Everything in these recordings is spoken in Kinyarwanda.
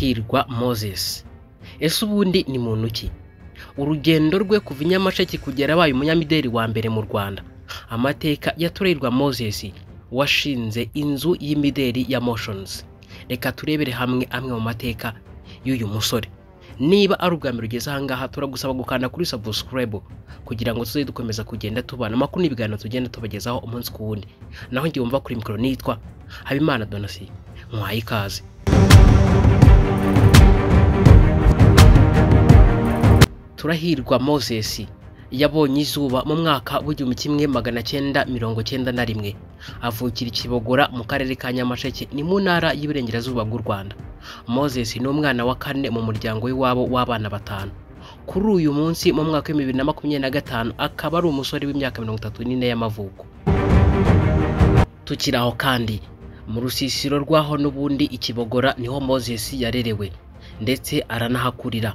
Turahirwa Moses. Ese ubundi ni muntu ki? Urugendo rwe kuva i Nyamasheke kugera abaye umunyamideli wa mbere mu Rwanda. Amateka ya Turahirwa Moses washinze inzu y'imideli ya Motions. Reka turebere hamwe amwe mu mateka y'uyu musore. Niba ari ubwa mbere ugeze ahangaha turagusaba gukanda kuri subscribe kugira ngo tuze dukomeza kugenda tubana amakuru n'ibiganiro tugenda tubagezaho umunsi ku wundi. Naho ngiye umva kuri mikoro nitwa Habimana Donatien. Mwaye ikaze. Turahirwa Moses yabonye izuba mu mwaka w'1991. Avukira Kibogora mu karere ka Nyamasheke ni mu ntara y'Iburengerazuba bw'u Rwanda. Moses ni umwana wa kane mu muryango w'iwabo w'abana batanu. Kuri uyu munsi mu mwaka wa 2025 akaba ari umusore w'imyaka 34 y'amavuko. Tukiraho kandi mu rusisiro rwaho n'ubundi Ikibogora niho Moses yarerewe ndetse aranahakurira.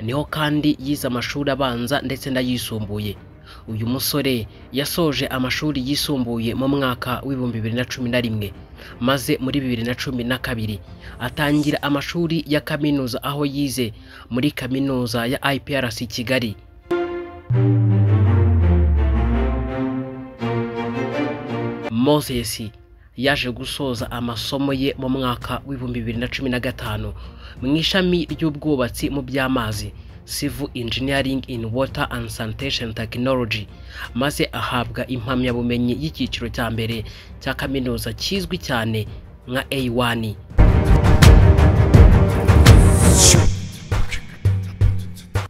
Niho kandi yize amashuri abanza ndetse n'ayisumbuye. Uyu musore yasoje amashuri yisumbuye mu mwaka w'2011 maze muri 2012 atangira amashuri ya kaminuza aho yize muri kaminuza ya IPRC Kigali. Moses yaje gusoza amasomo ye mu mwaka w'2015 mu ishami ry'ubwubatsi mu by'amazi, Civil Engineering in Water and Sanitation Technology, maze ahabwa impamyabumenyi y'icyiciro cya mbere cya kaminuza kizwi cyane nka A1.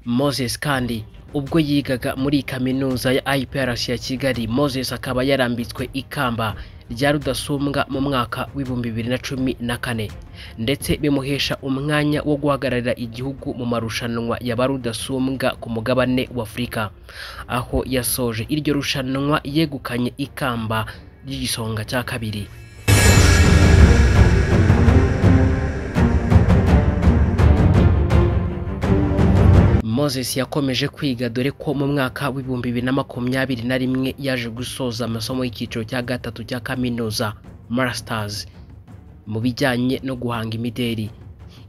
Moses kandi ubwo yigaga muri kaminuza ya IPRC ya Kigali, Moses akaba yarambitswe ikamba rya rudasumbwa mu mwaka w'2014 ndetse bimuhesha umwanya wo guhagararira igihugu mu marushanwa ya barudasumbwa ku mugabane wa Afurika, aho yasoje iryo rushanwa yegukanye ikamba ry'igisonga cya kabiri. Moses yakomeje kwiga dore ko mu mwaka w'2021 yaje gusoza amasomo y'icyiciro cya gatatu cya kaminuza Masters mu bijyanye no guhanga imideli.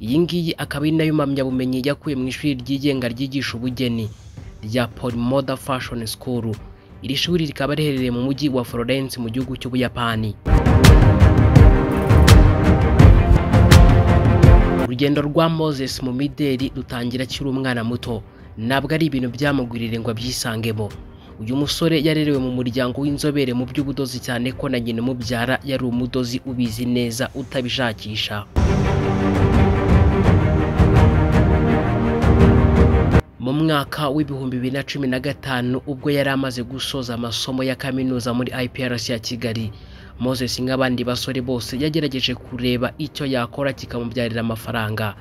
Iyi ngiyi akaba ari nayo mpamyabumenyi yakuye mu ishuri ryigenga ryigisha ubugeni rya Polymoda Fashion School. Iri shuri rikaba riherereye mu mujyi wa Florence mu gihugu cy'Ubuyapani. Urugendo rwa Moses mu mideli rutangira akiri umwana muto, ntabwo ari ibintu byamugwirire ngo abyisangemo. Uyu musore yarerewe mu muryango w'inzobere mu by'ubudozi cyane ko na nyina umubyara yari umudozi ubizi neza utabishakisha. Mu mwaka w'2015 ubwo yari amaze gusoza amasomo ya kaminuza muri IPRC ya Kigali, Moses nk'abandi basore bose yagerageje kureba icyo yakora kikamubyarira amafaranga.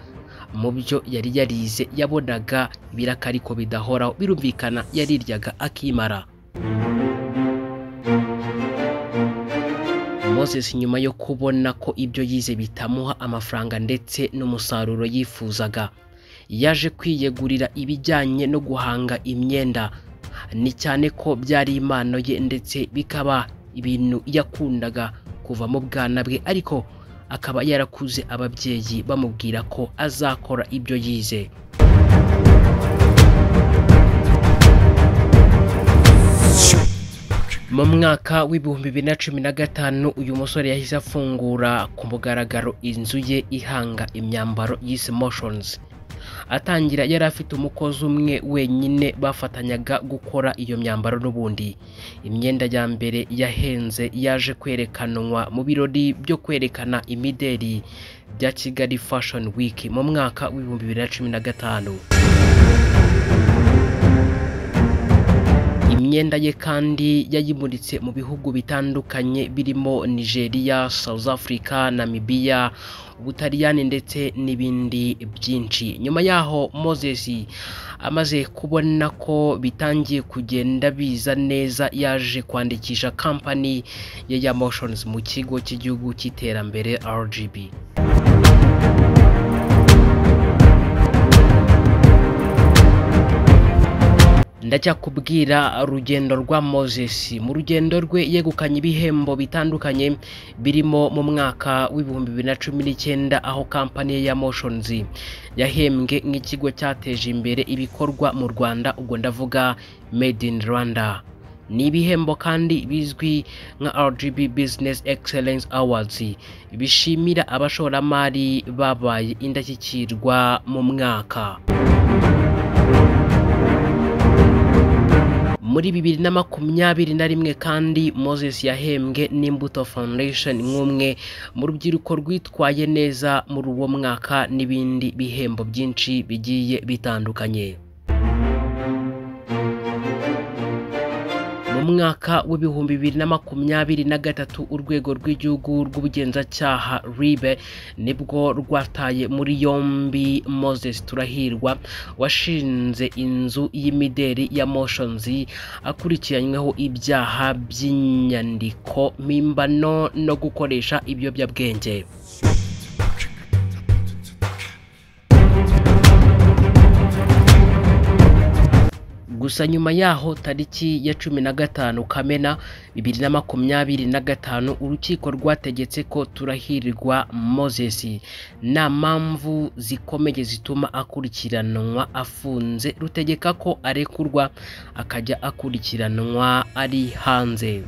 Mu byo yari yarize yabonaga ibiraka ariko bidahoraho, birumvikana yariryaga akimara. Moses nyuma yo kubona ko ibyo yize bitamuha amafaranga ndetse n'umusaruro yifuzaga, yaje kwiyegurira ibijyanye no guhanga imyenda. Ni cyane ko byari impano ye ndetse bikaba ibintu yakundaga kuva mu bwana bwe, ariko akaba yarakuze ababyeyi bamubwira ko azakora ibyo yize. Mu mwaka w'2015 uyu musore yahise afungura ku mugaragaro inzu ye ihanga imyambaro yise Motions. Atangira yari afite umukozi umwe wenyine bafatanyaga gukora iyo myambaro n'ubundi. Imyenda ya mbere yahenze yaje kwerekanwa mu birori byo kwerekana imideli bya Kigali Fashion Week mu mwaka w'2015. Imyenda ye kandi yayimuritse mu bihugu bitandukanye birimo Nigeria, South Africa, Namibia, Ubutaliyani ndetse n'ibindi byinshi. Nyuma yaho Moses amaze kubona ko bitangiye kugenda biza neza, yaje kwandikisha company ye ya Motions mu kigo cy'igihugu cy'iterambere RGB. ndacyakubwira urugendo rwa Moses. Mu rugendo rwe yegukanye ibihembo bitandukanye birimo mu mwaka w'ibihumbi 2019 aho kampani ya Motions yahembwe nk'ikigo cyateje imbere ibikorwa mu Rwanda, ubwo ndavuga Made in Rwanda. Ni ibihembo kandi bizwi nka RGB Business Excellence Awards bishimira abashoramari babaye indashyikirwa mu mwaka. Muri 2021 kandi Moses yahembwe n'Imbuto Foundation nk'umwe mu rubyiruko rwitwaye neza muri uwo mwaka n'ibindi bihembo byinshi bigiye bitandukanye. Mu mwaka w'ibihumbi 2023 urwego rw'igihugu rw'ubugenzacyaha RIB nibwo rwataye muri yombi Moses Turahirwa washinze inzu y'imideri ya Motions akurikiranyweho ibyaha by'inyandiko mpimbano no gukoresha ibiyobyabwenge. Gusa nyuma yaho tariki ya 15 Kamena 2025 urukiko rwategetse ko Turahirwa Moses nta mpamvu zikomeye zituma akurikiranwa afunze, rutegeka ko arekurwa akajya akurikiranwa ari hanze.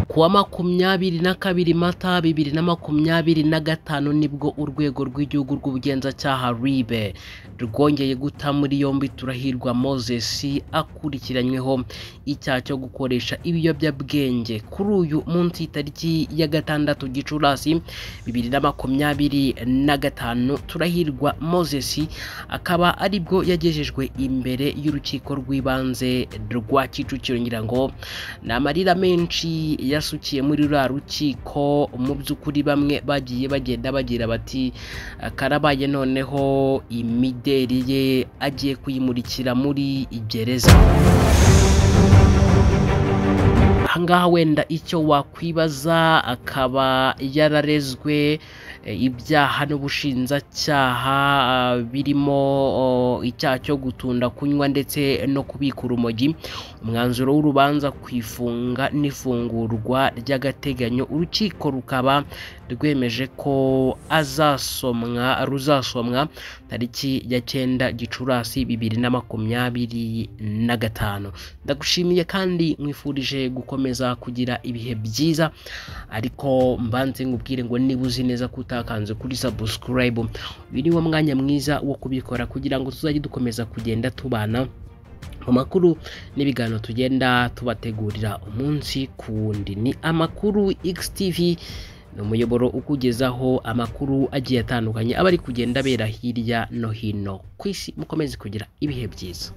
Kuwa 22 Mata 2025 nibwo urwego rw'igihugu rw'ubugenzacyaha RIB rwongeye guta muri yombi Turahirwa Moses akurikiranyweho icyaha cyo gukoresha ibiyobyabwenge. Kuri uyu munsi tariki ya 6 Gicurasi 2025 Turahirwa Moses akaba aribwo yagejejwe imbere y'urukiko rw'ibanze rwa Kicukiro. Ngira ngo namarira menshi yasukiye muri rura rukiko. Mu by'ukuri bamwe bagiye bagenda bagira bati karabaye noneho imideri ye agiye kuyimurikira muri gereza. Ahangaha wenda icyo wakwibaza, akaba yararezwe ibyaha n'ubushinjacyaha birimo icyaha cyo gutunda, kunywa ndetse no kubika urumogi. Umwanzuro w'urubanza kwifunga n'ifungurwa ry'agateganyo urukiko rukaba rwemeje ko ruzasomwa tariki ya 9 Gicurasi 2025. Ndagushimiye kandi mwifurije gukomeza kugira ibihe byiza, ariko mbanze ngubwire ngo niba uzi neza kutakanze kuri subscribe, biri wo mwanya mwiza wo kubikora kugira ngo tuzajye dukomeza kugenda tubana mu makuru n'ibiganiro tugenda tubategurira umunsi ku wundi. Ni Amakuru XTV, ni umuyoboro ukugezaho amakuru agiye atandukanye abari kugenda bera hirya no hino ku isi. Mukomeze kugira ibihe byiza.